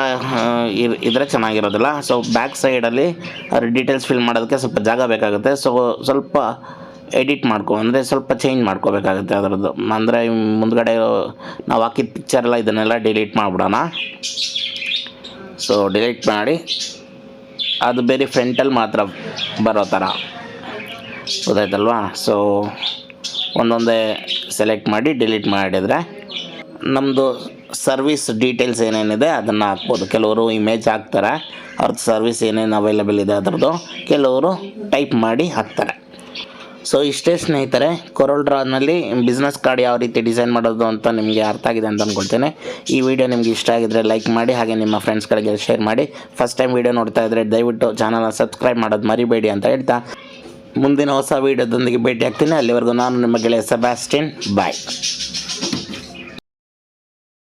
ಇದ್ರೆ ಚೆನ್ನಾಗಿರೋದಿಲ್ಲ. ಸೊ ಬ್ಯಾಕ್ ಸೈಡಲ್ಲಿ ಅದ್ರ ಡೀಟೇಲ್ಸ್ ಫಿಲ್ ಮಾಡೋದಕ್ಕೆ ಸ್ವಲ್ಪ ಜಾಗ ಬೇಕಾಗುತ್ತೆ. ಸೊ ಸ್ವಲ್ಪ ಎಡಿಟ್ ಅಂದರೆ ಸ್ವಲ್ಪ ಚೇಂಜ್ ಮಾಡ್ಕೋಬೇಕಾಗುತ್ತೆ ಅದರದ್ದು. ಅಂದರೆ ಮುಂದ್ಗಡೆ ನಾವು ಹಾಕಿದ ಪಿಕ್ಚರೆಲ್ಲ ಇದನ್ನೆಲ್ಲ ಡಿಲೀಟ್ ಮಾಡಿಬಿಡೋಣ. ಸೊ ಡಿಲೀಟ್ ಮಾಡಿ ಅದು ಬೇರೆ ಫ್ರಂಟಲ್ಲಿ ಮಾತ್ರ ಬರೋ ಥರ. ಗೊತ್ತಾಯ್ತಲ್ವಾ? ಸೊ ಒಂದೊಂದೇ ಸೆಲೆಕ್ಟ್ ಮಾಡಿ ಡಿಲೀಟ್ ಮಾಡಿದರೆ ನಮ್ಮದು ಸರ್ವಿಸ್ ಡೀಟೇಲ್ಸ್ ಏನೇನಿದೆ ಅದನ್ನು ಹಾಕ್ಬೋದು. ಕೆಲವರು ಇಮೇಜ್ ಹಾಕ್ತಾರೆ, ಅವ್ರದ್ದು ಸರ್ವಿಸ್ ಏನೇನು ಅವೈಲೇಬಲ್ ಇದೆ ಅದರದ್ದು, ಕೆಲವರು ಟೈಪ್ ಮಾಡಿ ಹಾಕ್ತಾರೆ. ಸೊ ಇಷ್ಟೇ ಸ್ನೇಹಿತರೆ, ಕೊರಲ್ ಡ್ರಾನಲ್ಲಿ ಬಿಸ್ನೆಸ್ ಕಾರ್ಡ್ ಯಾವ ರೀತಿ ಡಿಸೈನ್ ಮಾಡೋದು ಅಂತ ನಿಮಗೆ ಅರ್ಥ ಆಗಿದೆ ಅಂತ ಅಂದ್ಕೊಳ್ತೇನೆ. ಈ ವಿಡಿಯೋ ನಿಮಗೆ ಇಷ್ಟ ಆಗಿದ್ದರೆ ಲೈಕ್ ಮಾಡಿ, ಹಾಗೆ ನಿಮ್ಮ ಫ್ರೆಂಡ್ಸ್ಗಳಿಗೆ ಶೇರ್ ಮಾಡಿ. ಫಸ್ಟ್ ಟೈಮ್ ವಿಡಿಯೋ ನೋಡ್ತಾ ಇದ್ದರೆ ದಯವಿಟ್ಟು ಚಾನಲ್ನ ಸಬ್ಸ್ಕ್ರೈಬ್ ಮಾಡೋದು ಮರಿಬೇಡಿ ಅಂತ ಹೇಳ್ತಾ, ಮುಂದಿನ ಹೊಸ ವೀಡಿಯೋದೊಂದಿಗೆ ಭೇಟಿ ಆಗ್ತೀನಿ. ಅಲ್ಲಿವರೆಗೂ ನಾನು ನಿಮ್ಮ ಗೆಳೆಯ ಸೆಬಾಸ್ಟಿನ್. ಬಾಯ್.